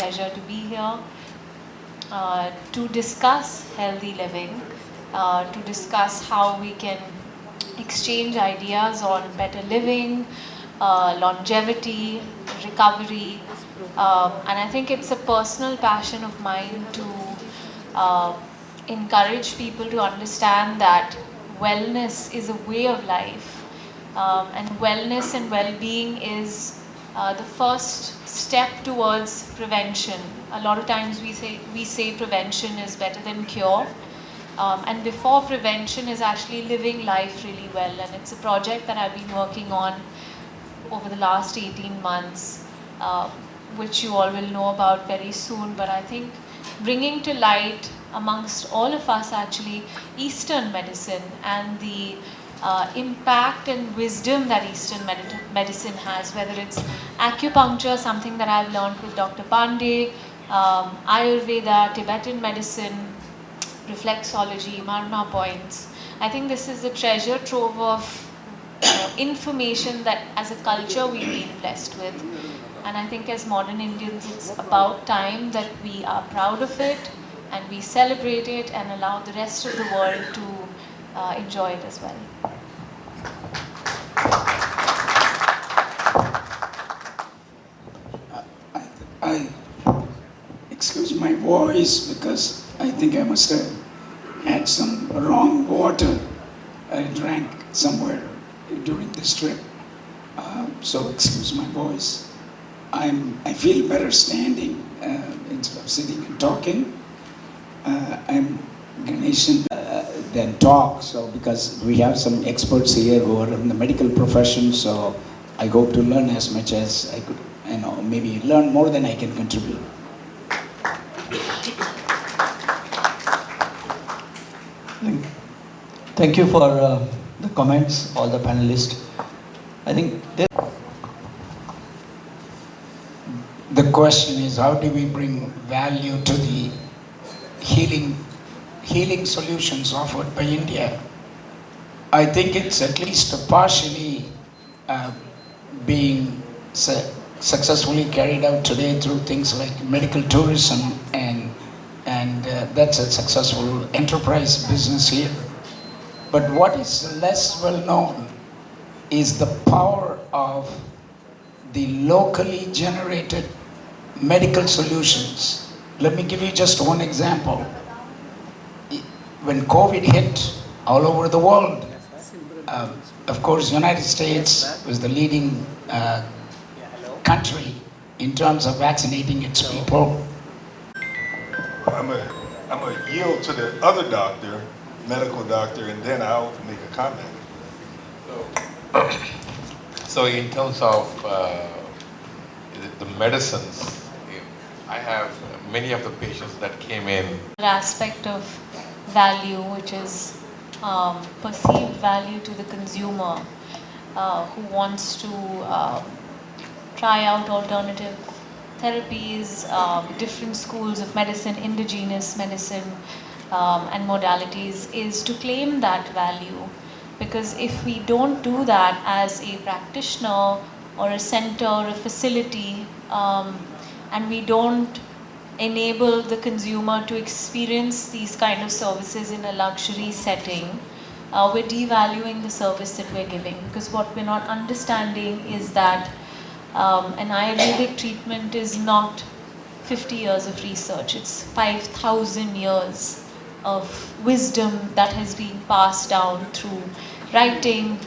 pleasure to be here to discuss healthy living, to discuss how we can exchange ideas on better living, longevity, recovery, and I think it's a personal passion of mine to encourage people to understand that wellness is a way of life, and wellness and well-being is the first step towards prevention. A lot of times we say prevention is better than cure, and before prevention is actually living life really well. And it's a project that I've been working on over the last 18 months, which you all will know about very soon. But I think bringing to light amongst all of us actually Eastern medicine and the impact and wisdom that Eastern medicine has, whether it's acupuncture, something that I've learned with Dr. Pandey, Ayurveda, Tibetan medicine, reflexology, Marna points. I think this is a treasure trove of information that as a culture we've been blessed with. And I think as modern Indians, it's about time that we are proud of it and we celebrate it and allow the rest of the world to enjoy it as well. I excuse my voice because I think I must have had some wrong water I drank somewhere during this trip. So excuse my voice. I feel better standing instead of sitting and talking. I'm Ganeshan than talk, so because we have some experts here who are in the medical profession, so I hope to learn as much as I could, maybe learn more than I can contribute. Thank you for the comments, all the panelists. I think the question is, how do we bring value to the healing solutions offered by India? I think it's at least partially being successfully carried out today through things like medical tourism, and that's a successful enterprise business here. But what is less well known is the power of the locally generated medical solutions. Let me give you just one example. When COVID hit all over the world, of course, United States was the leading country in terms of vaccinating its people. I'm gonna yield to the other doctor, medical doctor, and then I'll make a comment. So in terms of the medicines, I have many of the patients that came in. Aspect of value, which is perceived value to the consumer who wants to try out alternative therapies, different schools of medicine, indigenous medicine, and modalities, is to claim that value. Because if we don't do that as a practitioner or a center or a facility, and we don't enable the consumer to experience these kind of services in a luxury setting, we're devaluing the service that we're giving. Because what we're not understanding is that an Ayurvedic treatment is not 50 years of research, it's 5,000 years of wisdom that has been passed down through writing,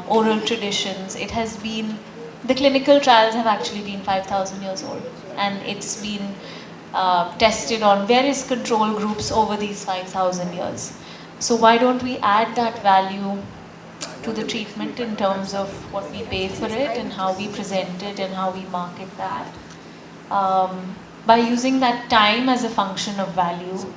oral traditions. It has been, the clinical trials have actually been 5,000 years old, and it's been tested on various control groups over these 5,000 years. So why don't we add that value to the treatment in terms of what we pay for it and how we present it and how we market that? By using that time as a function of value,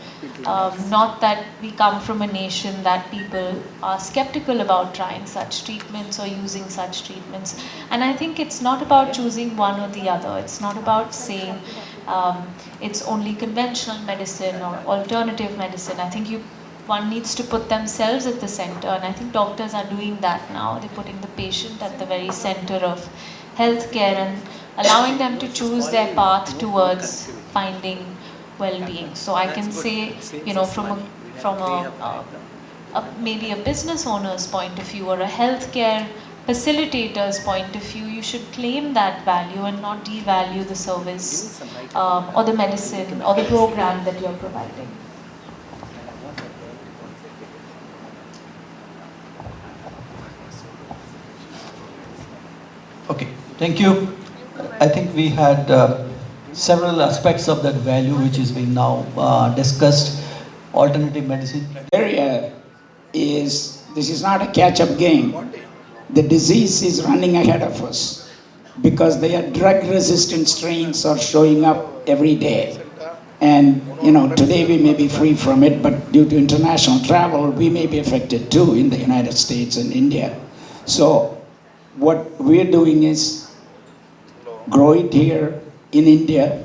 not that we come from a nation that people are skeptical about trying such treatments or using such treatments. And I think it's not about choosing one or the other. It's not about saying it's only conventional medicine or alternative medicine. I think one needs to put themselves at the center, and I think doctors are doing that now. They're putting the patient at the very center of healthcare and allowing them to choose their path towards finding well-being. So I can say, from maybe a business owner's point of view or a healthcare facilitator's point of view, you should claim that value and not devalue the service or the medicine or the program that you're providing. Okay, thank you. I think we had several aspects of that value which is being now discussed. Alternative medicine. Area is, this is not a catch-up game. The disease is running ahead of us because their drug-resistant strains are showing up every day. And, today we may be free from it, but due to international travel, we may be affected too in the United States and India. So what we're doing is grow it here in India,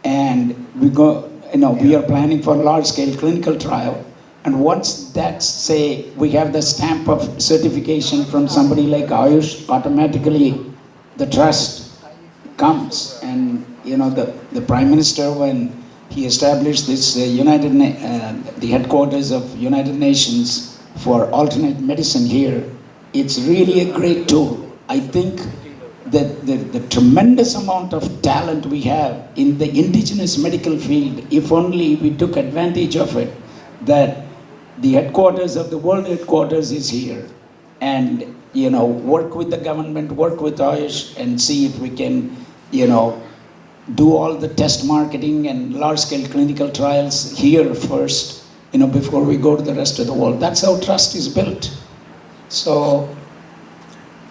and we are planning for a large-scale clinical trial. And once that's, say, we have the stamp of certification from somebody like Ayush, automatically the trust comes. And, the Prime Minister, when he established this the headquarters of United Nations for alternate medicine here, it's really a great tool. I think that the tremendous amount of talent we have in the indigenous medical field, if only we took advantage of it, that the headquarters of the world headquarters is here, and work with the government, work with Ayush, and see if we can do all the test marketing and large-scale clinical trials here first, before we go to the rest of the world. That's how trust is built. So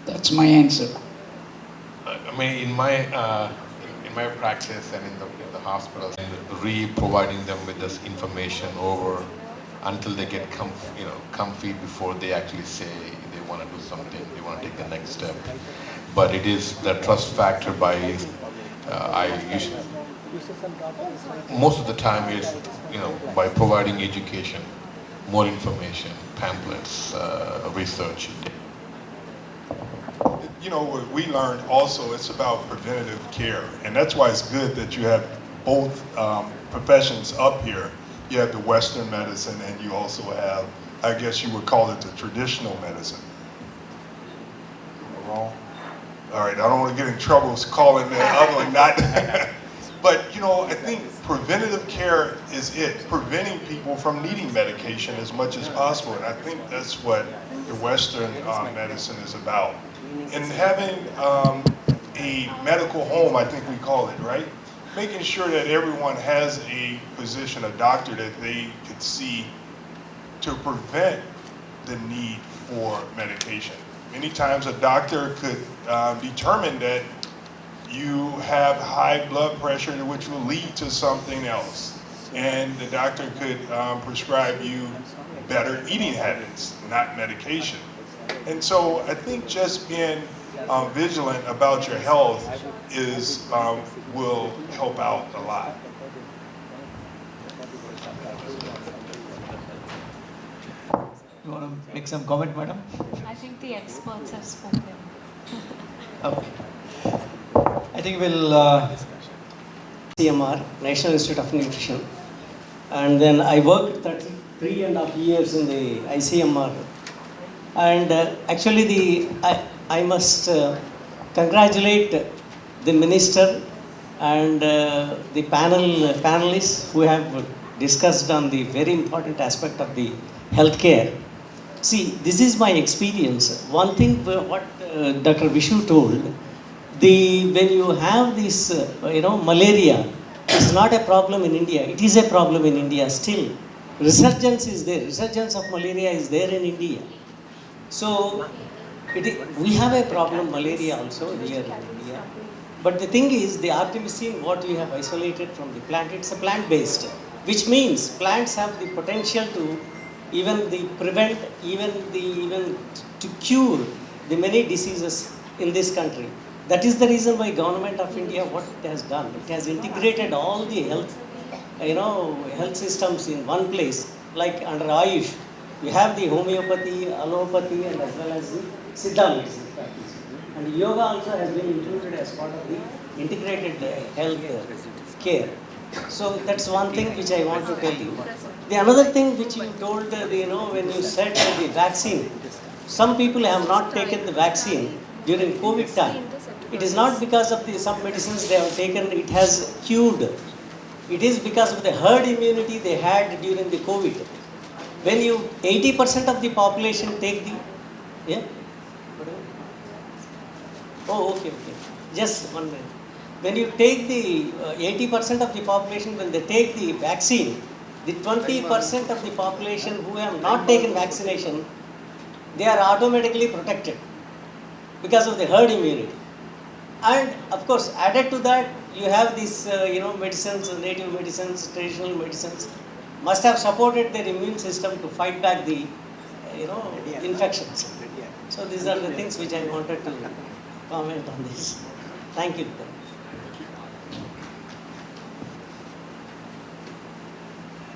that's my answer. I mean, in my practice and in the hospitals, and providing them with this information over until they get comfy before they actually say they want to do something, they want to take the next step. But it is the trust factor by most of the time is by providing education, more information, pamphlets, research. What we learned also, it's about preventative care. And that's why it's good that you have both professions up here. You have the Western medicine, and you also have, I guess you would call it the traditional medicine. Am I wrong? All right, I don't want to get in trouble calling the other one not. But, I think preventative care is it, preventing people from needing medication as much as possible. And I think that's what the Western medicine is about. And having a medical home, I think we call it, right? Making sure that everyone has a physician, a doctor that they could see to prevent the need for medication. Many times a doctor could determine that you have high blood pressure, which will lead to something else. And the doctor could prescribe you better eating habits, not medication. And so I think just being vigilant about your health will help out a lot. You want to make some comment, madam? I think the experts have spoken. Okay. I think we'll... CMR, National Institute of Nutrition. And then I worked 3.5 years in the ICMR. And actually I must congratulate the minister and the panelists who have discussed on the very important aspect of the healthcare. See, this is my experience. One thing what Dr. Vishu told, when you have this, malaria, it's not a problem in India. It is a problem in India still. Resurgence is there. Resurgence of malaria is there in India. So, we have a problem, malaria also here in India. But the thing is, the artemisinin, what we have isolated from the plant, it's a plant-based, which means plants have the potential to prevent, even to cure the many diseases in this country. That is the reason why Government of India, what it has done, it has integrated all the health systems in one place, like under Ayush. We have the homeopathy, allopathy, and as well as the Siddha medicine practice. And yoga also has been included as part of the integrated health care. So that's one thing which I want to tell you. The another thing which you told, when you said the vaccine, some people have not taken the vaccine during COVID time. It is not because of some medicines they have taken, it has cured. It is because of the herd immunity they had during the COVID. When you 80% of the population take the, yeah? Oh, okay. Just one minute. When you take the 80% of the population, when they take the vaccine, the 20% of the population who have not taken vaccination, they are automatically protected because of the herd immunity. And of course, added to that, you have these, medicines, native medicines, traditional medicines, must have supported their immune system to fight back the, infections. So these are the things which I wanted to comment on this. Thank you.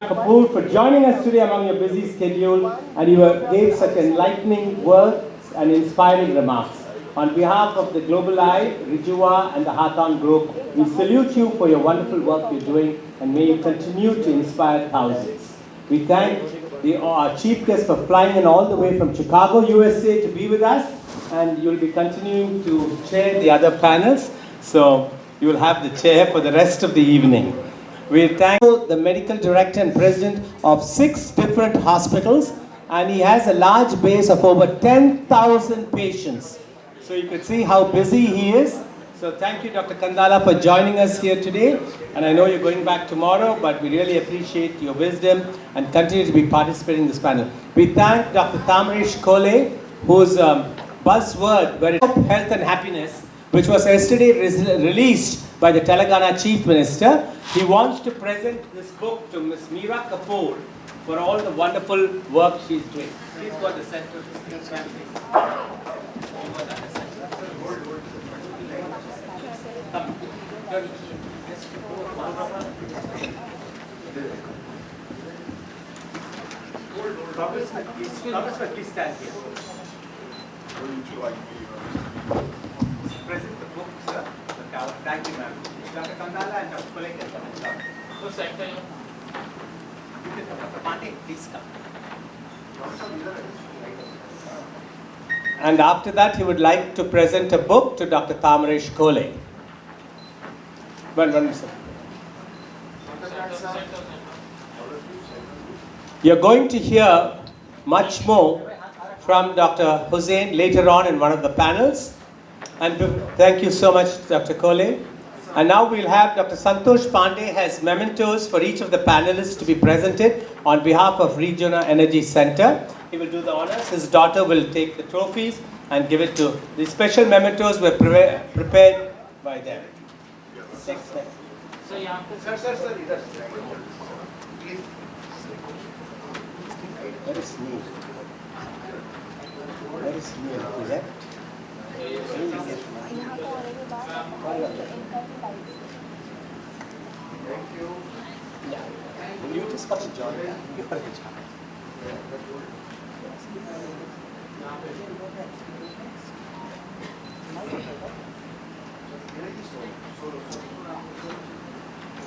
Kapoor, for joining us today among your busy schedule, and you gave such enlightening words and inspiring remarks. On behalf of the Global Eye, Rijua and the Hawthorne Group, we salute you for your wonderful work you're doing, and may you continue to inspire thousands. We thank our chief guest for flying in all the way from Chicago, USA to be with us, and you'll be continuing to chair the other panels, so you will have the chair for the rest of the evening. We thank the medical director and president of 6 different hospitals, and he has a large base of over 10,000 patients. So you can see how busy he is. So thank you, Dr. Kandala, for joining us here today. And I know you're going back tomorrow, but we really appreciate your wisdom and continue to be participating in this panel. We thank Dr. Tamresh Kole, whose buzzword, health and happiness, which was yesterday released by the Telangana Chief Minister. He wants to present this book to Ms. Mira Kapoor for all the wonderful work she's doing. Please go to the center. Please stand here. Where would you like me? Present the book, sir. Thank you, ma'am. Dr. Kandala and Dr. Koppikar come and talk. So, Dr. Pandey, please come. And after that, he would like to present a book to Dr. Tamresh Kole. One second. You're going to hear much more from Dr. Hussain later on in one of the panels. And thank you so much, Dr. Kole. And now we'll have Dr. Santosh Pandey has mementos for each of the panelists to be presented on behalf of Regional Energy Center. He will do the honors. His daughter will take the trophies and give it to the special mementos were prepared by them. So, sir. Please. Where is Neil? Where is Neil? Is that? Thank you. Yeah. Will you just come and join me?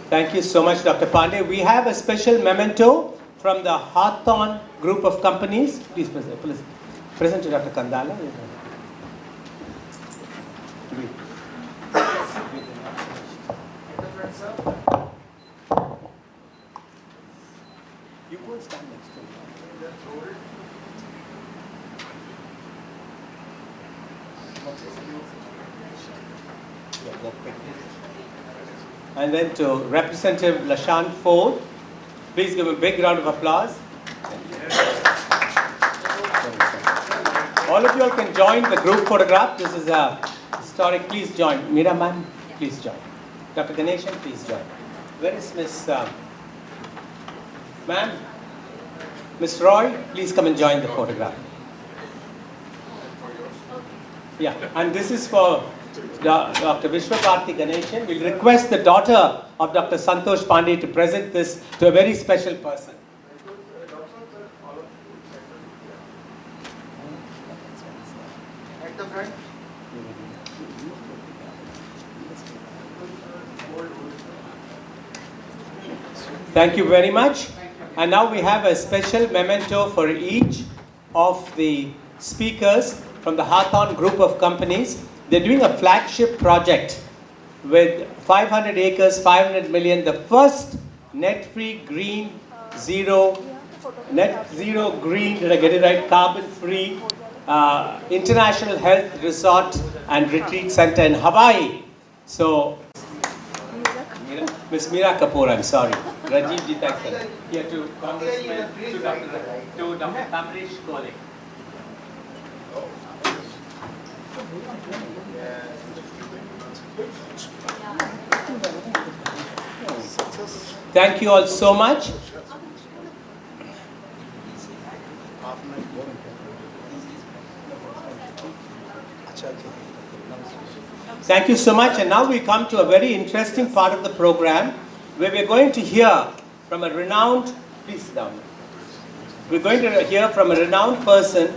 Thank you so much, Dr. Pandey. We have a special memento from the Hawthorne Group of Companies. Please present to Dr. Kandala. You go stand next to me. And then to Representative Lashan Ford, please give a big round of applause. All of you all can join the group photograph. This is a historic. Please join. Mira ma'am, please join. Dr. Ganeshan, please join. Where is Miss ma'am? Miss Roy, please come and join the photograph. Yeah, and this is for Dr. Vishwakarthi Ganeshan. We'll request the daughter of Dr. Santosh Pandey to present this to a very special person. At the front. Thank you very much. And now we have a special memento for each of the speakers from the Hawthorne group of companies. They're doing a flagship project with 500 acres, 500 million, the first net-free green net zero green, did I get it right, carbon-free international health resort and retreat center in Hawaii. So, Miss Mira Kapoor, I'm sorry. Rajiv Ji, thanks for that. Here to Congressman, to Dr. Kamlesh Kole. Thank you all so much. Thank you so much, and now we come to a very interesting part of the program where we're going to hear from a renowned, please sit down. We're going to hear from a renowned person,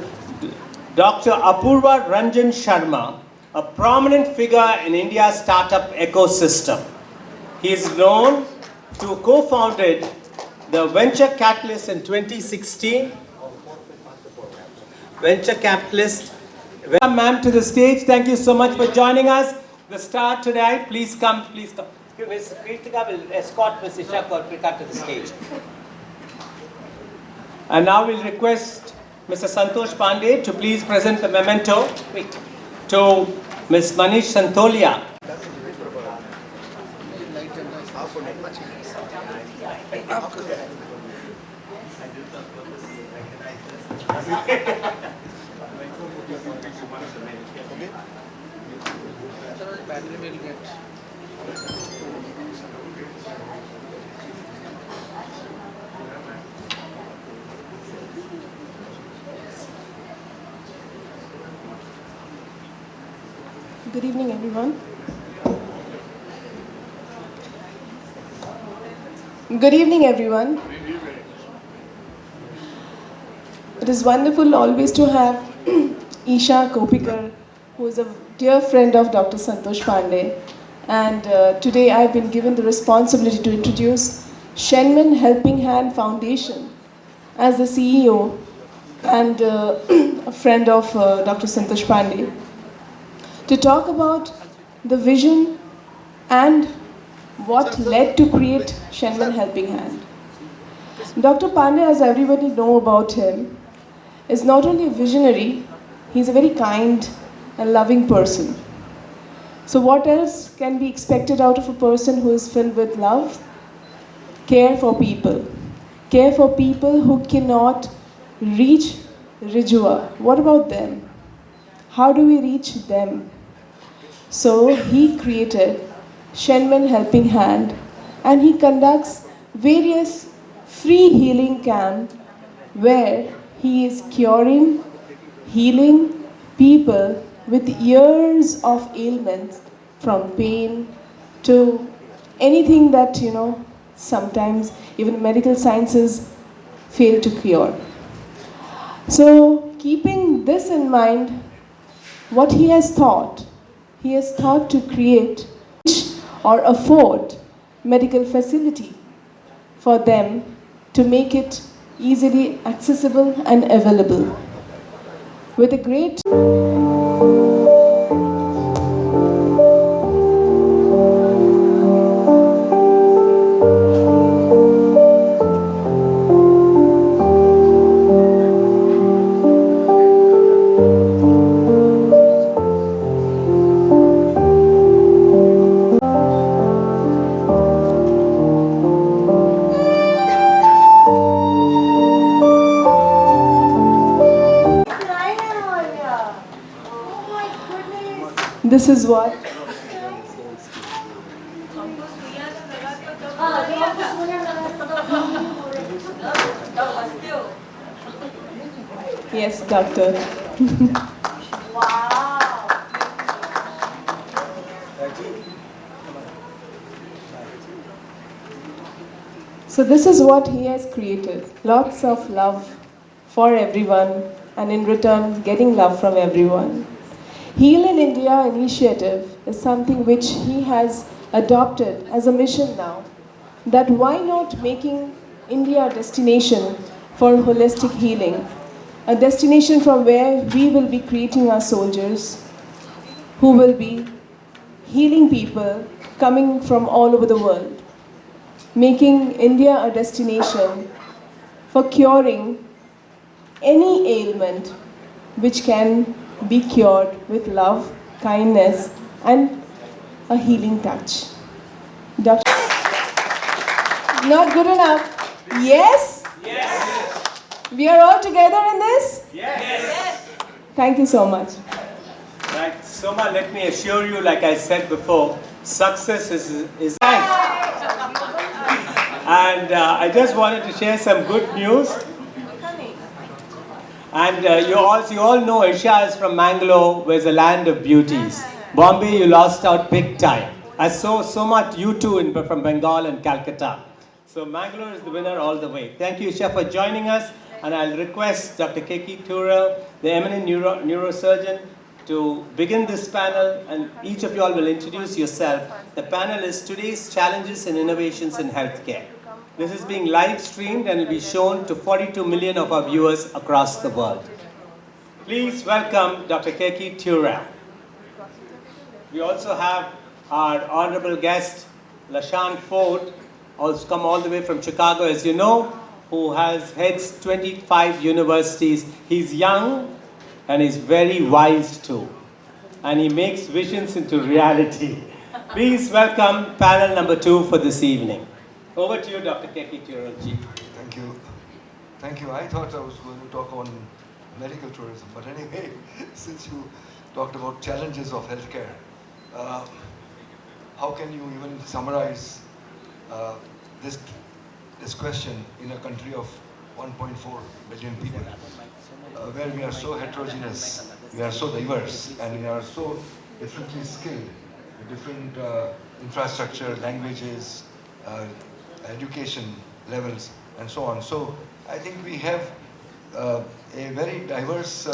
Dr. Apurva Ranjan Sharma, a prominent figure in India's startup ecosystem. He is known to have co-founded the Venture Catalyst in 2016. Venture Capitalist. Welcome, ma'am, to the stage. Thank you so much for joining us. The star tonight, please come, please come. Ms. Kritika will escort Ms. Isha Koppikar to the stage. And now we'll request Mr. Santosh Pandey to please present the memento to Ms. Manish Santolia. Good evening, everyone. Good evening, everyone. It is wonderful always to have Isha Koppikar, who is a dear friend of Dr. Santosh Pandey. And today I've been given the responsibility to introduce Shenman Helping Hand Foundation as the CEO and a friend of Dr. Santosh Pandey, to talk about the vision and what led to create Shenman Helping Hand. Dr. Pandey, as everybody know about him, is not only a visionary, he's a very kind and loving person. So what else can be expected out of a person who is filled with love? Care for people. Care for people who cannot reach Rijua. What about them? How do we reach them? So he created Shenman Helping Hand, and he conducts various free healing camps where he is curing, healing people with years of ailments, from pain to anything that, sometimes even medical sciences fail to cure. So keeping this in mind, what he has thought to create or afford medical facility for them to make it easily accessible and available. With a great this is what yes, doctor. Wow. So this is what he has created. Lots of love for everyone, and in return getting love from everyone. Heal in India initiative is something which he has adopted as a mission now. that why not making India a destination for holistic healing, a destination from where we will be creating our soldiers who will be healing people coming from all over the world, making India a destination for curing any ailment which can be cured with love, kindness, and a healing touch. Doctor, not good enough. Yes? Yes. We are all together in this? Yes. Thank you so much. Right, Soma, let me assure you, like I said before, success is thanks. And I just wanted to share some good news. And you all know Isha is from Mangalore, where it's a land of beauties. Bombay, you lost out big time. I saw so much you too from Bengal and Calcutta. So Mangalore is the winner all the way. Thank you, Isha, for joining us. And I'll request Dr. Keki Tura, the eminent neurosurgeon, to begin this panel, and each of you all will introduce yourself. The panel is Today's Challenges and Innovations in Healthcare. This is being live streamed and will be shown to 42 million of our viewers across the world. Please welcome Dr. Keki Tura. We also have our honorable guest, Lashan Ford, who's come all the way from Chicago, as you know, who heads 25 universities. He's young and he's very wise too. And he makes visions into reality. Please welcome panel number 2 for this evening. Over to you, Dr. Keki Tura-ji. Thank you. Thank you. I thought I was going to talk on medical tourism, but anyway, since you talked about challenges of healthcare, how can you even summarize this question in a country of 1.4 billion people, where we are so heterogeneous, we are so diverse, and we are so differently skilled, with different infrastructure, languages, education levels, and so on. So I think we have a very diverse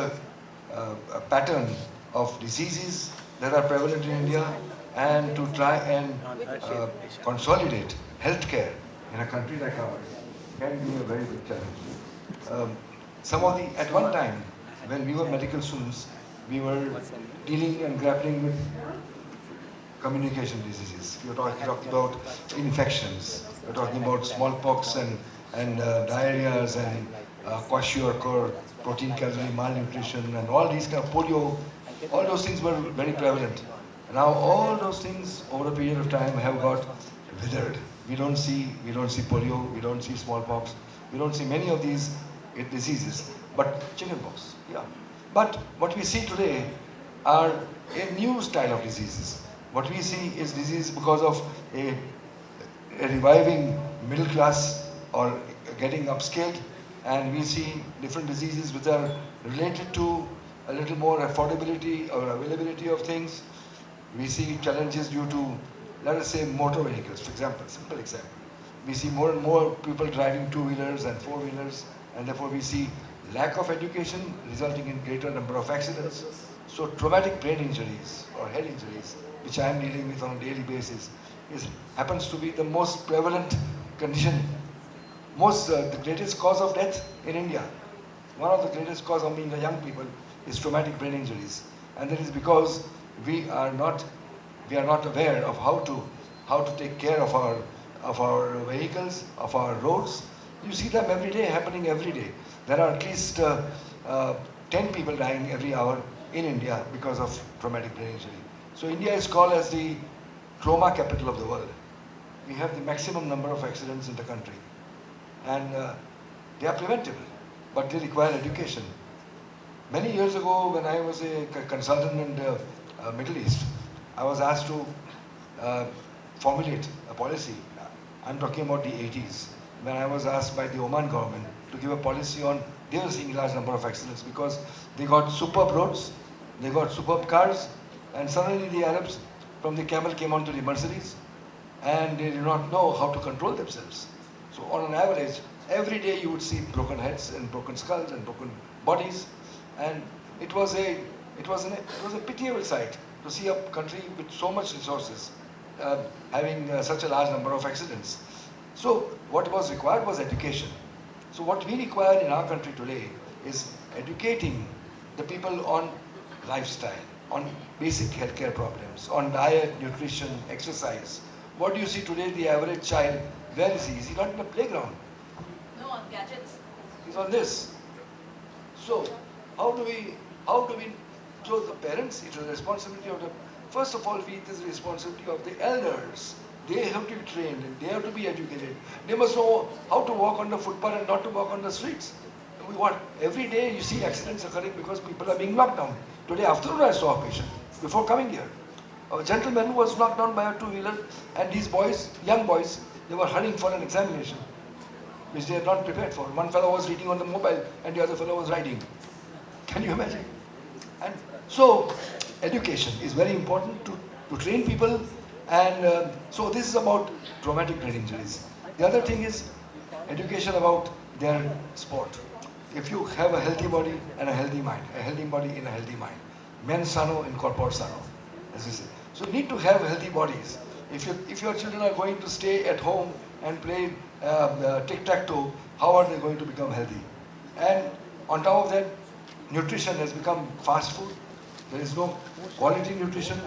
pattern of diseases that are prevalent in India, and to try and consolidate healthcare in a country like ours can be a very big challenge. At one time, when we were medical students, we were dealing and grappling with communication diseases. We were talking about infections. We were talking about smallpox and diarrheas and kwashiorkor, protein calorie malnutrition, and all these kind of polio. All those things were very prevalent. Now all those things over a period of time have got withered. We don't see polio, we don't see smallpox, we don't see many of these diseases, but chickenpox, yeah. But what we see today are a new style of diseases. What we see is disease because of a reviving middle class or getting upscaled, and we see different diseases which are related to a little more affordability or availability of things. We see challenges due to, let us say, motor vehicles, for example, simple example. We see more and more people driving two-wheelers and four-wheelers, and therefore we see lack of education resulting in greater number of accidents. So traumatic brain injuries or head injuries, which I am dealing with on a daily basis, happens to be the most prevalent condition, the greatest cause of death in India. One of the greatest cause among the young people is traumatic brain injuries, and that is because we are not aware of how to take care of our vehicles, of our roads. You see them every day, happening every day. There are at least 10 people dying every hour in India because of traumatic brain injury. So India is called as the trauma capital of the world. We have the maximum number of accidents in the country, and they are preventable, but they require education. Many years ago, when I was a consultant in the Middle East, I was asked to formulate a policy. I'm talking about the 80s, when I was asked by the Oman government to give a policy on, they were seeing a large number of accidents because they got superb roads, they got superb cars, and suddenly the Arabs from the camel came onto the Mercedes, and they did not know how to control themselves. So on an average, every day you would see broken heads and broken skulls and broken bodies, and it was a pitiable sight to see a country with so much resources having such a large number of accidents. So what was required was education. So what we require in our country today is educating the people on lifestyle, on basic healthcare problems, on diet, nutrition, exercise. What do you see today, the average child, where is he? Is he not in the playground? No, on gadgets. He's on this. So how do we, so the parents, it's a responsibility of the, first of all, it is the responsibility of the elders. They have to be trained, they have to be educated. They must know how to walk on the footpath and not to walk on the streets. Every day you see accidents occurring because people are being knocked down. Today afternoon I saw a patient before coming here. A gentleman who was knocked down by a two-wheeler, and these boys, young boys, they were hurrying for an examination, which they had not prepared for. One fellow was reading on the mobile and the other fellow was riding. Can you imagine? And so education is very important to train people, and so this is about traumatic brain injuries. The other thing is education about their sport. If you have a healthy body and a healthy mind, a healthy body in a healthy mind, mens sano in corpore sano, as we say. So you need to have healthy bodies. If your children are going to stay at home and play tic-tac-toe, how are they going to become healthy? And on top of that, nutrition has become fast food. There is no quality nutrition.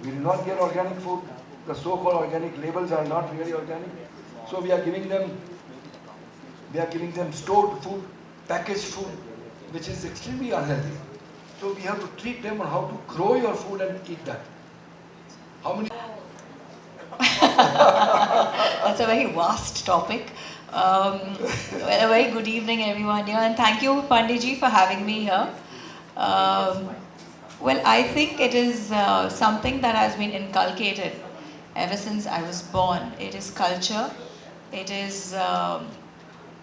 We do not get organic food. The so-called organic labels are not really organic. So we are giving them stored food, packaged food, which is extremely unhealthy. So we have to treat them on how to grow your food and eat that. How many? That's a very vast topic. Well, a very good evening, everyone here, and thank you, Panditji, for having me here. Well, I think it is something that has been inculcated ever since I was born. It is culture. It is.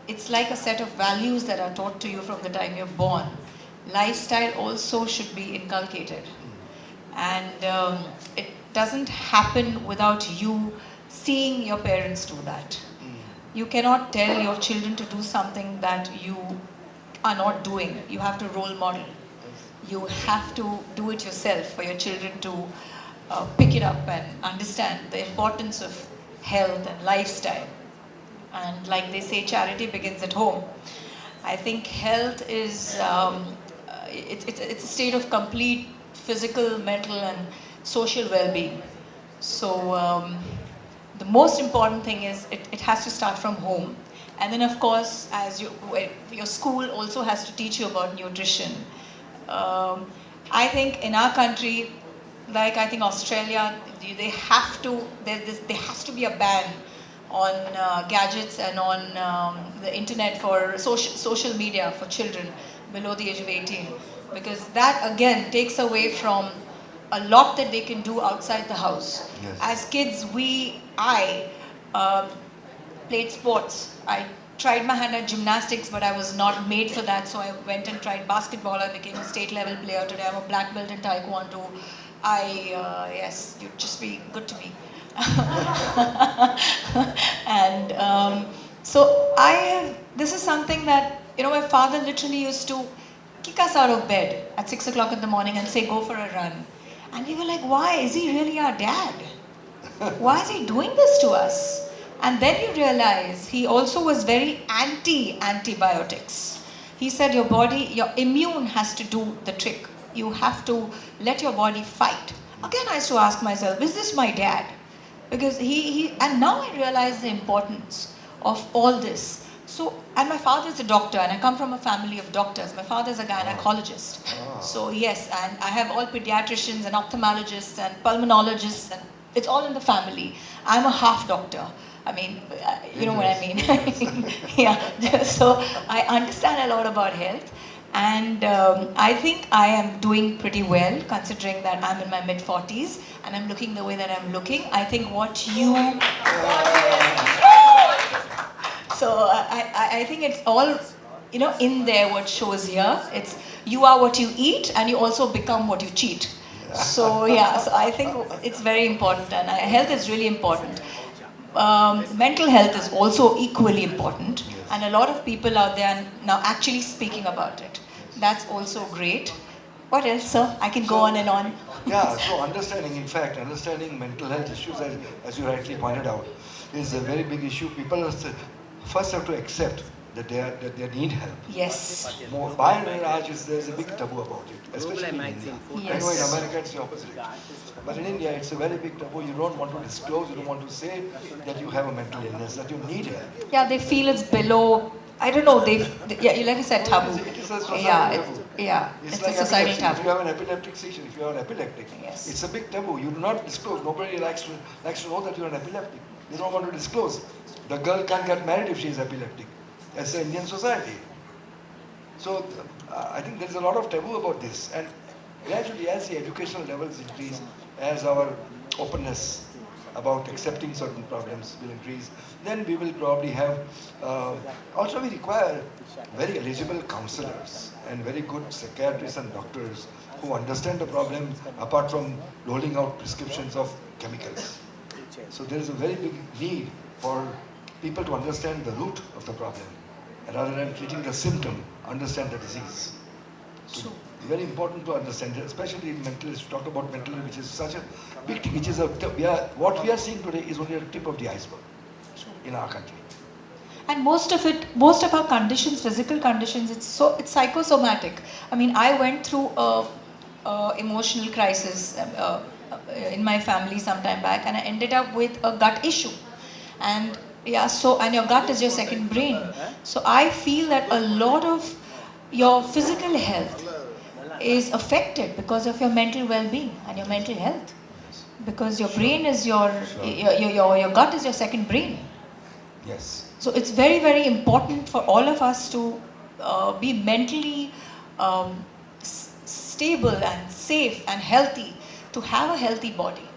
It's like a set of values that are taught to you from the time you're born. Lifestyle also should be inculcated, and it doesn't happen without you seeing your parents do that. You cannot tell your children to do something that you are not doing. You have to role model. You have to do it yourself for your children to pick it up and understand the importance of health and lifestyle. And like they say, charity begins at home. I think health is, it's a state of complete physical, mental and social well-being. So the most important thing is it has to start from home. And then of course, as your school also has to teach you about nutrition. I think in our country, like I think Australia, there has to be a ban on gadgets and on the internet for social media for children below the age of 18, because that again takes away from a lot that they can do outside the house. Yes. As kids, I played sports. I tried my hand at gymnastics, but I was not made for that, so I went and tried basketball. I became a state level player. Today I'm a black belt in Taekwondo. Yes, you'd just be good to me. And so this is something that, my father literally used to kick us out of bed at 6 o'clock in the morning and say, go for a run. And we were like, why? Is he really our dad? Why is he doing this to us? And then you realize he also was very anti-antibiotics. He said your immune has to do the trick. You have to let your body fight. Again, I used to ask myself, is this my dad? Because and now I realize the importance of all this. So, and my father is a doctor, and I come from a family of doctors. My father is a gynecologist. So yes, and I have all pediatricians and ophthalmologists and pulmonologists, and it's all in the family. I'm a half doctor. I mean, you know what I mean. Yeah, so I understand a lot about health. And I think I am doing pretty well, considering that I'm in my mid-40s and I'm looking the way that I'm looking. I think what you... So I think it's all, in there what shows here. It's you are what you eat and you also become what you cheat. So yeah, so I think it's very important, and health is really important. Mental health is also equally important, and a lot of people out there now actually speaking about it. That's also great. What else, sir? I can go on and on. Yeah, so understanding mental health issues, as you rightly pointed out. is a very big issue. People first have to accept that they need help. Yes. More, by and large, there's a big taboo about it, especially in India. Yes. I know in America it's the opposite. But in India, it's a very big taboo. You don't want to disclose, you don't want to say that you have a mental illness, that you need help. Yeah, they feel it's below. I don't know. Yeah, like you said, taboo. It is a societal Yeah, taboo. it's like a societal epilepsy. taboo. If you have an epileptic seizure, if you are an epileptic, Yes. it's a big taboo. You do not disclose. Nobody likes to know that you are an epileptic. They don't want to disclose. The girl can't get married if she is epileptic. That's the Indian society. So I think there's a lot of taboo about this. And gradually, as the educational levels increase, as our openness about accepting certain problems will increase, then we will probably have, also we require very eligible counselors and very good psychiatrists and doctors who understand the problem apart from rolling out prescriptions of chemicals. So there is a very big need for people to understand the root of the problem, rather than treating the symptom, understand the disease. So very important to understand, especially in mental, you talk about mental, which is such a big thing, which is what we are seeing today is only a tip of the iceberg in our country. And most of our conditions, physical conditions, it's psychosomatic. I mean, I went through a emotional crisis in my family some time back, and I ended up with a gut issue. And and your gut is your second brain. So I feel that a lot of your physical health is affected because of your mental well-being and your mental health. Because your brain is your gut is your second brain. Yes. So it's very, very important for all of us to be mentally stable and safe and healthy, to have a healthy body,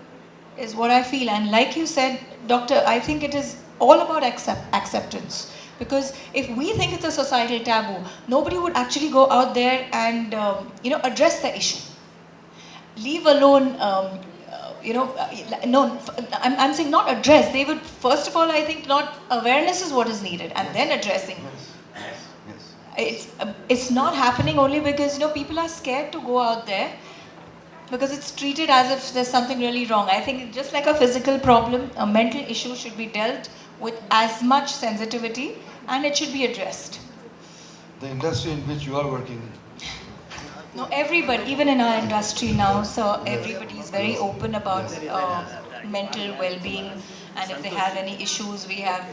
is what I feel. And like you said, Doctor, I think it is all about acceptance. Because if we think it's a societal taboo, nobody would actually go out there and address the issue. Leave alone, no, I'm saying not address. They would, first of all, I think not awareness is what is needed, and then addressing. It's not happening only because people are scared to go out there, because it's treated as if there's something really wrong. I think just like a physical problem, a mental issue should be dealt with as much sensitivity, and it should be addressed. The industry in which you are working. No, everybody, even in our industry now, so everybody is very open about mental well-being, and if they have any issues, we have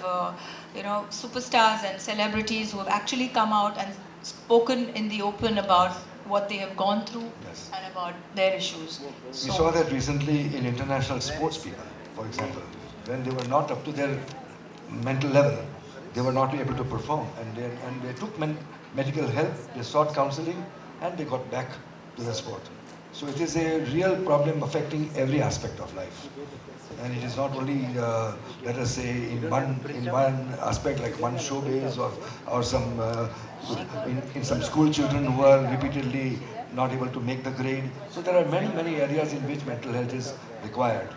superstars and celebrities who have actually come out and spoken in the open about what they have gone through and about their issues. We saw that recently in international sports people, for example, when they were not up to their mental level, they were not able to perform, and they took medical help, they sought counseling, and they got back to the sport. So it is a real problem affecting every aspect of life. And it is not only, let us say, in one aspect, like one showbiz or some, in some school children who are repeatedly not able to make the grade. So there are many areas in which mental health is required.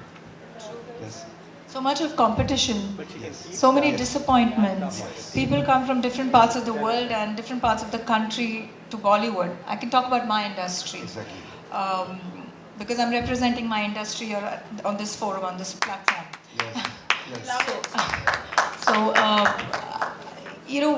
Yes. So much of competition, yes. So many disappointments. Yes. People come from different parts of the world and different parts of the country to Bollywood. I can talk about my industry. Exactly. Because I'm representing my industry here on this forum, on this platform. Yes. Yes.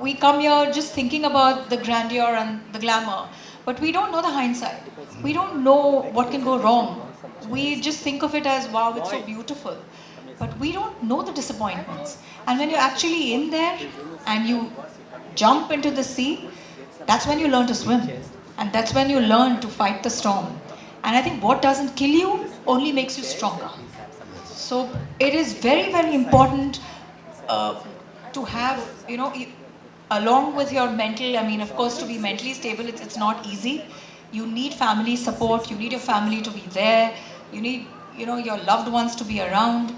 We come here just thinking about the grandeur and the glamour, but we don't know the hindsight. We don't know what can go wrong. We just think of it as, wow, it's so beautiful. But we don't know the disappointments. And when you're actually in there and you jump into the sea, that's when you learn to swim. And that's when you learn to fight the storm. And I think what doesn't kill you only makes you stronger. So it is very, very important to have, along with your mental, of course, to be mentally stable, it's not easy. You need family support, you need your family to be there, you need, your loved ones to be around.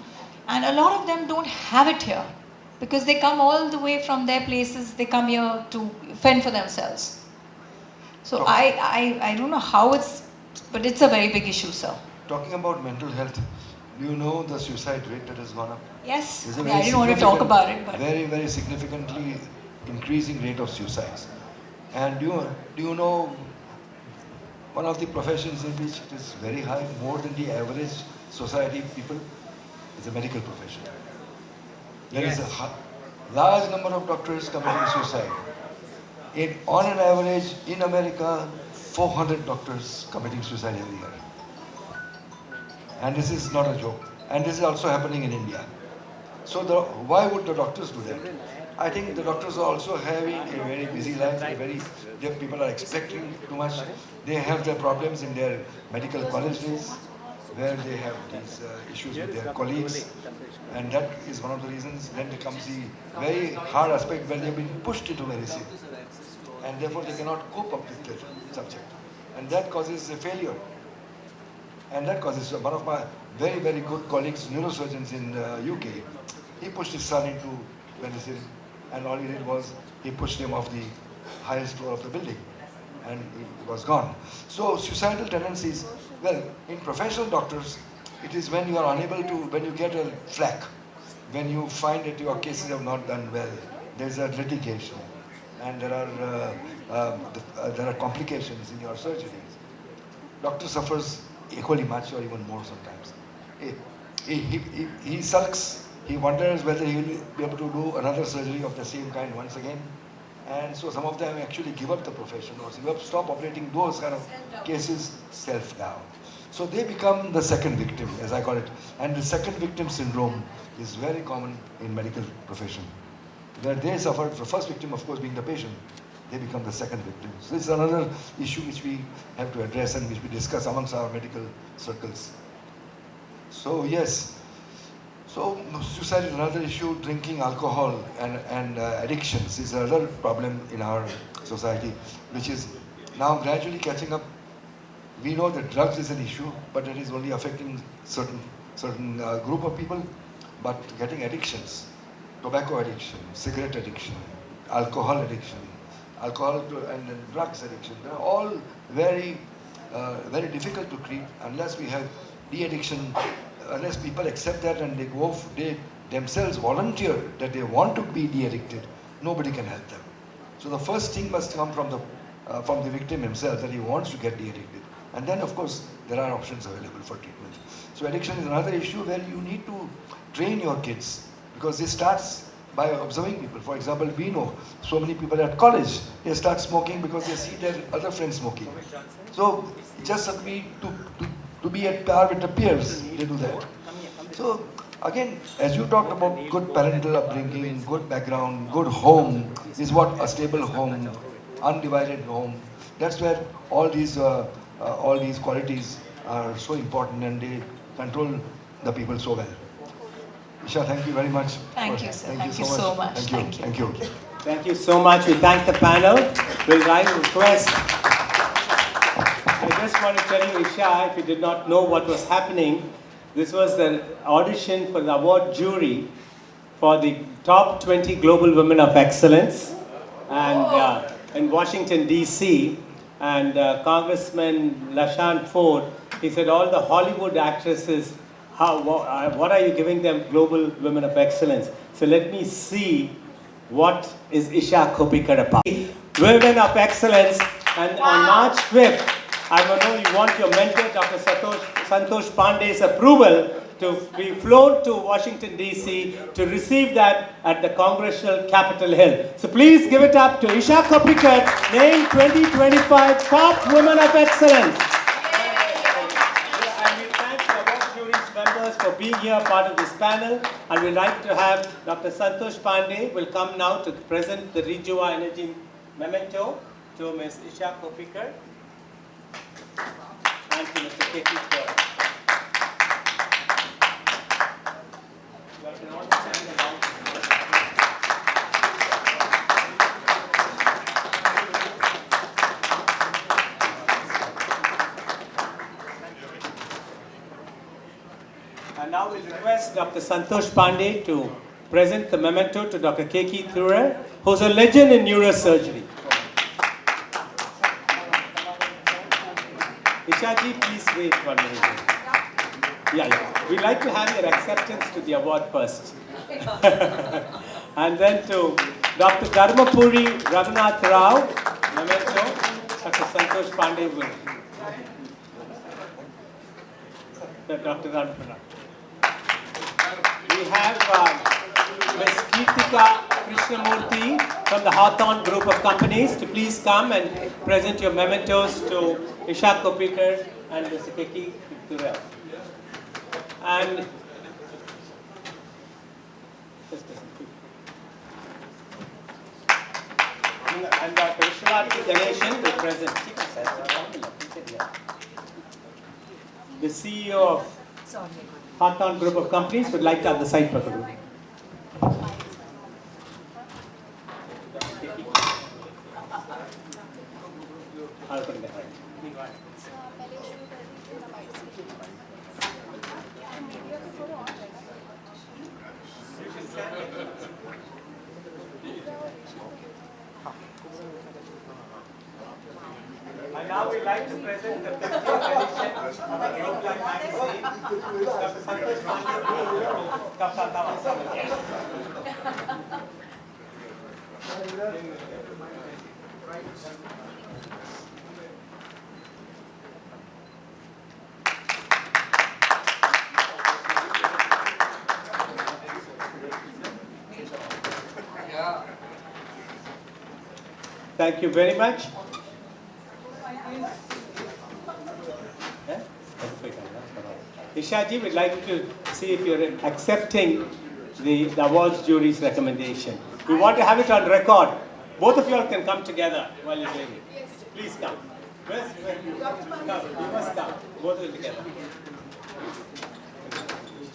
And a lot of them don't have it here, because they come all the way from their places, they come here to fend for themselves. So I don't know how but it's a very big issue, sir. Talking about mental health, do you know the suicide rate that has gone up? Yes, I didn't want to talk about it. But very, very significantly increasing rate of suicides. And do you know one of the professions in which it is very high, more than the average society people, is a medical profession. There is a large number of doctors committing suicide. On an average, in America, 400 doctors committing suicide every year. And this is not a joke. And this is also happening in India. So why would the doctors do that? I think the doctors are also having a very busy life. People are expecting too much. They have their problems in their medical college days, where they have these issues with their colleagues. And that is one of the reasons. Then comes the very hard aspect where they've been pushed into medicine. And therefore they cannot cope up with the subject. And that causes a failure. And that causes one of my very, very good colleagues, neurosurgeons in the UK, he pushed his son into medicine, and all he did was he pushed him off the highest floor of the building, and he was gone. So suicidal tendencies, well, in professional doctors, it is when you are unable to, when you get a flack, when you find that your cases have not done well, there's a litigation, and there are complications in your surgeries. Doctor suffers equally much or even more sometimes. He sulks. He wonders whether he will be able to do another surgery of the same kind once again. And so some of them actually give up the profession or stop operating those kind of cases, self-doubt. So they become the second victim, as I call it. And the second victim syndrome is very common in medical profession. Where they suffer, the first victim of course being the patient, they become the second victim. So this is another issue which we have to address and which we discuss amongst our medical circles. So yes, so suicide is another issue. Drinking alcohol and addictions is another problem in our society, which is now gradually catching up. We know that drugs is an issue, but it is only affecting certain group of people. But getting addictions, tobacco addiction, cigarette addiction, alcohol addiction, and drugs addiction, they are all very difficult to treat unless we have de-addiction. Unless people accept that and they themselves volunteer that they want to be de-addicted, nobody can help them. So the first thing must come from the victim himself, that he wants to get de-addicted. And then of course there are options available for treatment. So addiction is another issue where you need to train your kids, because it starts by observing people. For example, we know so many people at college, they start smoking because they see their other friends smoking. So just to be at par with the peers, they do that. So again, as you talked about good parental upbringing, good background, good home is what a stable home, undivided home. That's where all these qualities are so important, and they control the people so well. Isha, thank you very much. Thank you, sir. Thank you so much. Thank you. Thank you so much. We thank the panel. We'll request. I just want to tell you, Isha, if you did not know what was happening, this was the audition for the award jury for the top 20 global women of excellence, and in Washington, D.C. And Congressman LaShawn Ford, he said all the Hollywood actresses, what are you giving them global women of excellence? So let me see what is Isha Koppikar about. Women of excellence, and on March 5th, I know you want your mentor, Dr. Santosh Pandey's approval to be flown to Washington, D.C. to receive that at the Congressional Capitol Hill. So please give it up to Isha Koppikar, named 2025 Top Women of Excellence. And we thank the award jury's members for being here, part of this panel. And we'd like to have Dr. Santosh Pandey will come now to present the Rijua Energy Memento to Ms. Isha Koppikar and to Mr. K.P. Kubra. And now we request Dr. Santosh Pandey to present the memento to Dr. K.K. Kubra, who's a legend in neurosurgery. Ishaji, please wait 1 minute. Yeah. We'd like to have your acceptance to the award first. And then to Dr. Dharmapuri Raghunath Rao, memento, Dr. Santosh Pandey will. Dr. Dharmapuri. We have Ms. Kirtika Krishnamurthy from the Hawthorne Group of Companies to please come and present your mementos to Isha Koppikar and Mr. Keki Durel. And Dr. Vishwathi Ganeshan will present the CEO of Hawthorne Group of Companies would like to have the site photograph. I'll put it there. And now we'd like to present the 50th edition of the Global Life magazine. Dr. Santosh Pandey, Thank you very much. Isha ji, we'd like to see if you're accepting the awards jury's recommendation. We want to have it on record. Both of you all can come together while you're doing it. Yes. Please come. Where's you? Come. You must come. Both of you together.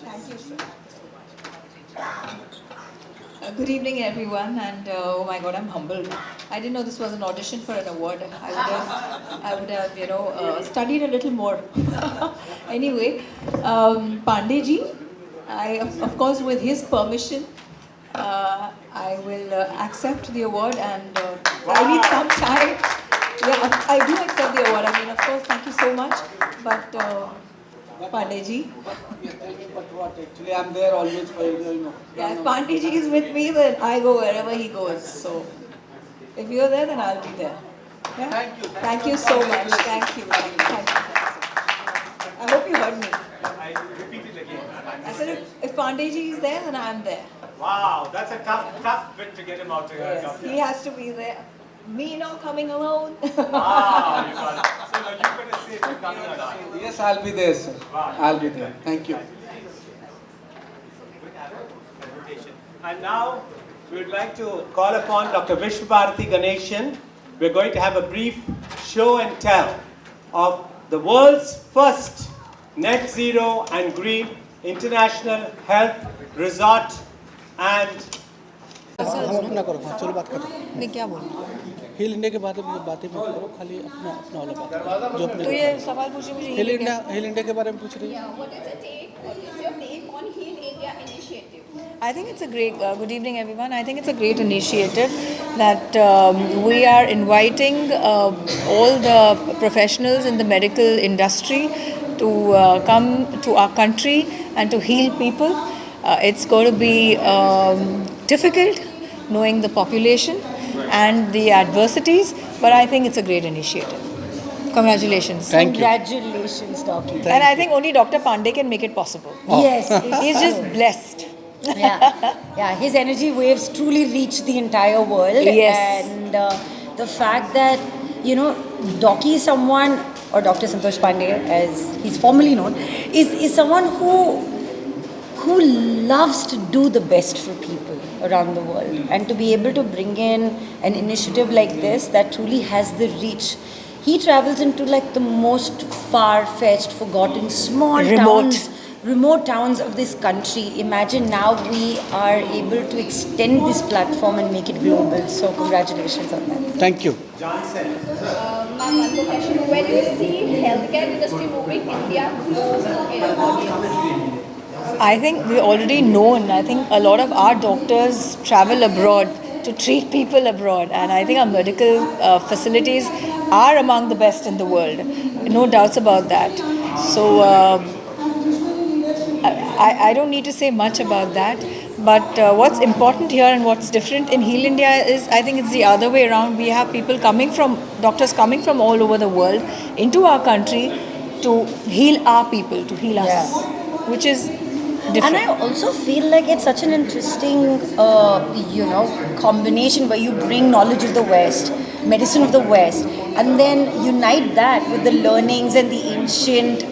Thank you, sir. Good evening, everyone, and oh my God, I'm humbled. I didn't know this was an audition for an award. I would have, studied a little more. Anyway, Pandey ji, of course, with his permission, I will accept the award, and I need some time. Yeah, I do accept the award. I mean, of course, thank you so much, but Pandey ji. But what? Actually, I'm there always for you. Yeah, if Pandey ji is with me, then I go wherever he goes. So, if you're there, then I'll be there. Yeah? Thank you. Thank you so much. Thank you. Thank you. I hope you heard me. I repeat it again. I said, if Pandey ji is there, then I'm there. Wow, that's a tough bit to get him out to Yes, he has to be there. Me not coming alone. Wow, you got it. So now you're going to say if you're coming or not. Yes, I'll be there, sir. Wow. I'll be there. Thank you. And now we would like to call upon Dr. Vishwathi Ganeshan. We're going to have a brief show and tell of the world's first net zero and green international health resort and हम अपना करो हाँ चलो बात करो मैं क्या बोलूं? हिल इंडिया के बारे में बातें मत करो खाली अपना अपना वाला बात करो जो अपने तो ये सवाल पूछे मुझे हिल इंडिया के बारे में पूछ रही है What is your take on Heal India initiative? I think it's a great, good evening everyone. I think it's a great initiative that we are inviting all the professionals in the medical industry to come to our country and to heal people. It's going to be difficult knowing the population and the adversities, but I think it's a great initiative. Congratulations. Thank you. Congratulations, Doctor. And I think only Dr. Pandey can make it possible. Yes. He's just blessed. Yeah, his energy waves truly reach the entire world. Yes. And the fact that, Docky is someone, or Dr. Santosh Pandey, as he's formally known, is someone who loves to do the best for people around the world. And to be able to bring in an initiative like this that truly has the reach. He travels into like the most far-fetched, forgotten, small remote towns of this country. Imagine now we are able to extend this platform and make it global. So congratulations on that. Thank you. Ma'am, one more question. Where do you see healthcare industry moving India audience? I think we're already known. I think a lot of our doctors travel abroad to treat people abroad, and I think our medical facilities are among the best in the world. No doubts about that. So I don't need to say much about that. But what's important here and what's different in Heal India is, I think it's the other way around. We have doctors coming from all over the world into our country to heal our people, to heal us, which is And I also feel like it's such an interesting, combination where you bring knowledge of the West, medicine of the West, and then unite that with the learnings and the ancient,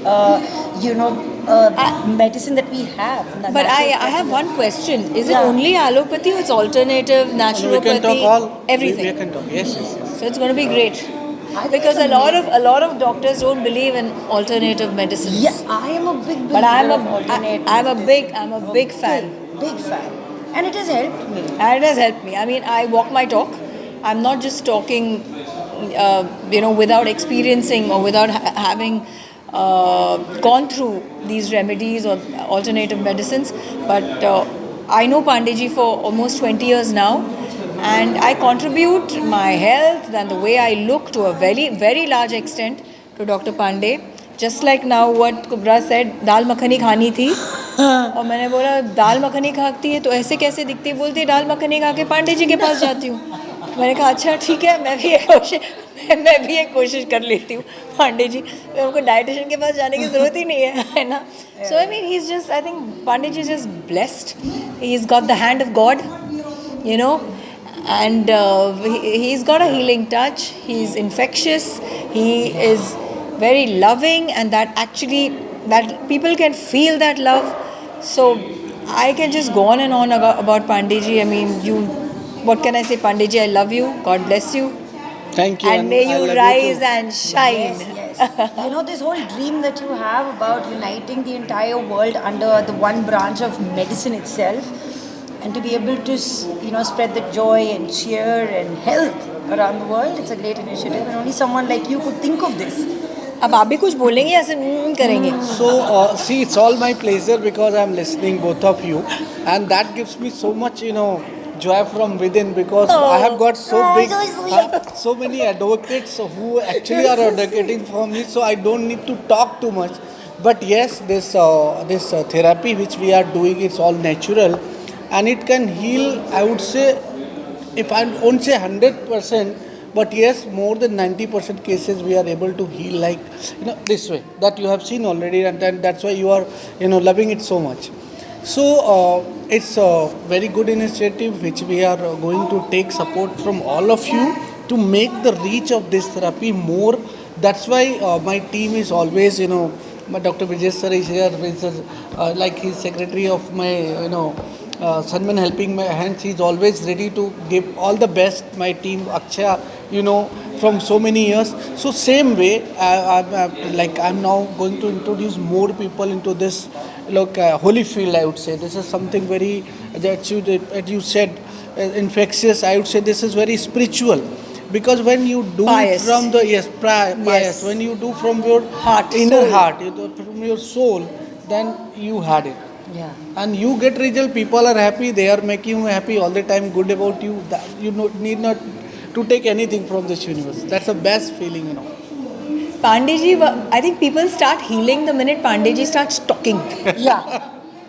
medicine that we have. But I have one question. Is it only allopathy or it's alternative, naturopathy, we can talk all. everything? We can talk. Yes, yes, yes. So it's going to be great. Because a lot of doctors don't believe in alternative medicine. Yeah, I am a big believer But I'm of alternative. I'm a big fan. Big fan. And it has helped me. And it has helped me. I mean, I walk my talk. I'm not just talking, without experiencing or without having gone through these remedies or alternative medicines. But I know Pandeyji for almost 20 years now. And I contribute my health and the way I look to a very, very large extent to Dr. Pandey. Just like now what Kubra said, दाल मखनी खानी थी और मैंने बोला दाल मखनी खाती है तो ऐसे कैसे दिखती है, बोलती है दाल मखनी खा के पांडे जी के पास जाती हूँ. मैंने कहा अच्छा ठीक है, मैं भी एक कोशिश कर लेती हूँ पांडे जी, उनको डाइटिशियन के पास जाने की ज़रूरत ही नहीं है ना. So I mean he's just, I think Pandey ji is just blessed. He's got the hand of God, and he's got a healing touch. He's infectious. He is very loving, and that people can feel that love. So I can just go on and on about Pandeyji. I mean, what can I say? Pandeyji, I love you. God bless you. Thank you. And may you rise and shine. Yes. This whole dream that you have about uniting the entire world under the one branch of medicine itself, and to be able to, spread the joy and cheer and health around the world, it's a great initiative. And only someone like you could think of this. अब आप भी कुछ बोलेंगे ऐसे करेंगे. So see, it's all my pleasure because I'm listening both of you, and that gives me so much joy from within, because I have got so many advocates who actually are advocating for me, so I don't need to talk too much. But yes, this therapy which we are doing, it's all natural, and it can heal. I would say, if I won't say 100%. But yes, more than 90% cases we are able to heal this way that you have seen already, and then that's why you are loving it so much. So it's a very good initiative which we are going to take support from all of you to make the reach of this therapy more. That's why my team is always my Dr. Vijay sir is here, like he's secretary of my Sanman helping my hands. He's always ready to give all the best. My team, Akshay, from so many years. So same way, I'm now going to introduce more people into this holy field. I would say this is something very that you said infectious. I would say this is very spiritual, because when you do pious. From the pious, when you do from your inner heart, from your soul, then you had it. Yeah. And you get result, people are happy, they are making you happy all the time, good about you. You need not to take anything from this universe. That's the best feeling, Pandeyji, I think people start healing the minute Pandeyji starts talking.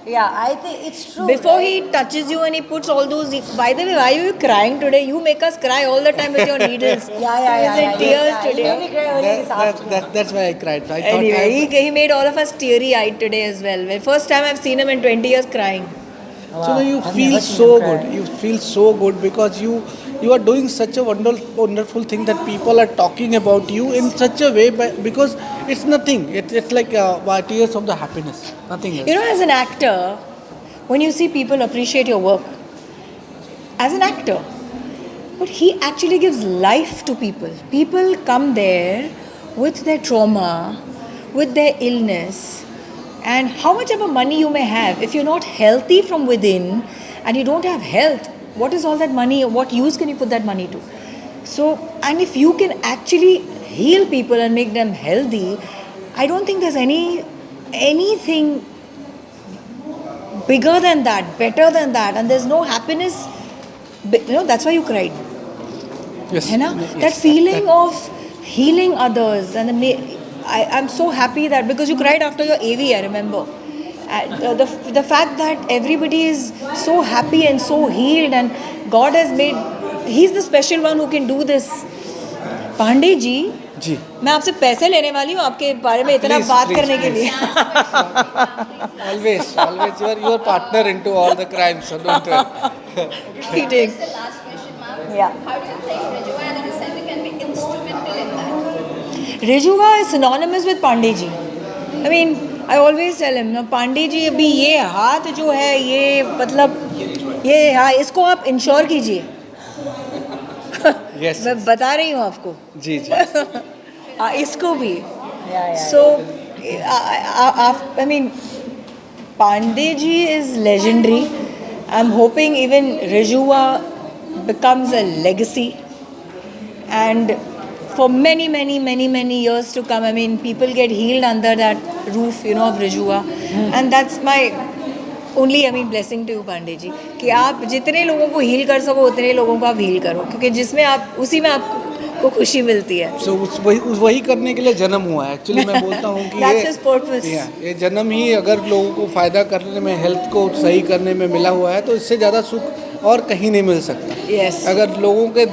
Yeah, I think it's true. Before right? he touches you and he puts all those. By the way, why are you crying today? You make us cry all the time with your needles. Yeah. Tears today. That's why I cried. I Anyway, he made all of us teary-eyed today as well. The first time I've seen him in 20 years crying. Wow. So you feel so good. You feel so good because you are doing such a wonderful thing that people are talking about you in such a way, because it's nothing. It's like tears of the happiness. Nothing else. As an actor, when you see people appreciate your work, as an actor, but he actually gives life to people. People come there with their trauma, with their illness, and how much ever money you may have, if you're not healthy from within and you don't have health, what is all that money? What use can you put that money to? So, and if you can actually heal people and make them healthy, I don't think there's anything bigger than that, better than that, and there's no happiness. That's why you cried. Yes. Yes. That feeling of healing others, and I'm so happy that because you cried after your AV, I remember. The fact that everybody is so happy and so healed, and God has made, He's the special one who can do this. Pandeyji जी मैं आपसे पैसे लेने वाली हूँ आपके बारे में इतना Please, बात please, करने के please. लिए always your partner into all the crimes, so don't worry. ठीक Yeah. How do you think Rajua and the descendant can be instrumental in that? Rejuva is synonymous with Pandey ji. I mean, I always tell him, ना पांडे जी अभी ये हाथ जो है ये मतलब ये हाँ इसको आप इंश्योर कीजिए Yes. मैं बता रही हूँ आपको जी जी हाँ इसको भी so I mean Pandey ji is legendary. I'm hoping even Rejuva becomes a legacy and for many years to come. I mean, people get healed under that roof, you know, of Rejuva. And that's my only, I mean, blessing to you, Pandey ji. कि आप जितने लोगों को heal कर सको उतने लोगों को आप heal करो क्योंकि जिसमें आप उसी में आपको खुशी मिलती है. So वही करने के लिए जन्म हुआ है. Actually मैं बोलता हूँ कि That's his purpose. ये जन्म ही अगर लोगों को फायदा करने में, हेल्थ को सही करने में मिला हुआ है तो इससे ज़्यादा सुख और कहीं नहीं मिल सकता. Yes. अगर लोगों के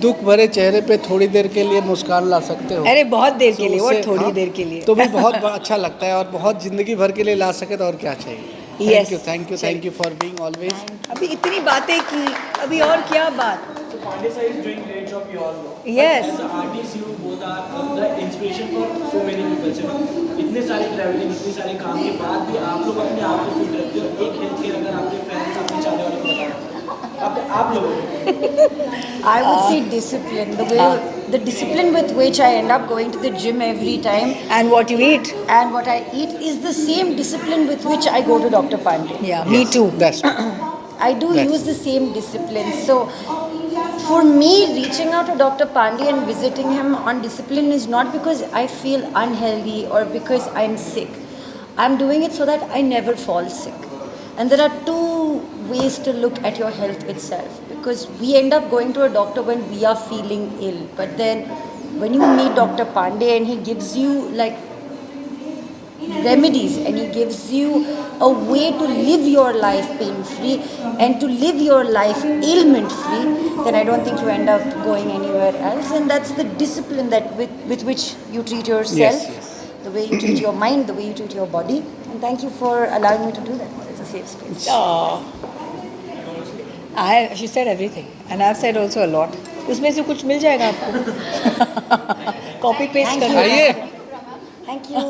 दुख भरे चेहरे पे थोड़ी देर के लिए मुस्कान ला सकते हो. अरे बहुत देर के लिए तो और उससे- थोड़ी हाँ, देर के लिए तो भी बहुत अच्छा लगता है और बहुत जिंदगी भर के लिए ला सके तो और क्या चाहिए. Yes. Thank you for being always. अभी इतनी बातें की अभी और क्या बात. So Pandey sir is doing great job, you all know. Yes. But as an artist, you both are the inspiration for so many people. So इतने सारे ट्रैवलिंग, इतने सारे काम के बाद भी आप लोग अपने आप को फिट रखते हो. एक हेल्थ केयर अगर आपके फैंस अपने चाहने वालों को बताओ, आप लोगों I would say discipline. The discipline with which I end up going to the gym every time. And what you eat. And what I eat is the same discipline with which I go to Dr. Pandey. Yeah, me too. That's I do use the same discipline. So for me, reaching out to Dr. Pandey and visiting him on discipline is not because I feel unhealthy or because I'm sick. I'm doing it so that I never fall sick. And there are two ways to look at your health itself, because we end up going to a doctor when we are feeling ill, but then when you meet Dr. Pandey and he gives you like remedies and he gives you a way to live your life pain free and to live your life ailment free, then I don't think you end up going anywhere else. And that's the discipline that with which you treat yourself. Yes. The way you treat your mind, the way you treat your body. And thank you for allowing me to do that. It's a safe space. She said everything, and I've said also a lot. उसमें से कुछ मिल जाएगा आपको. Copy paste करना. आइए. Thank you.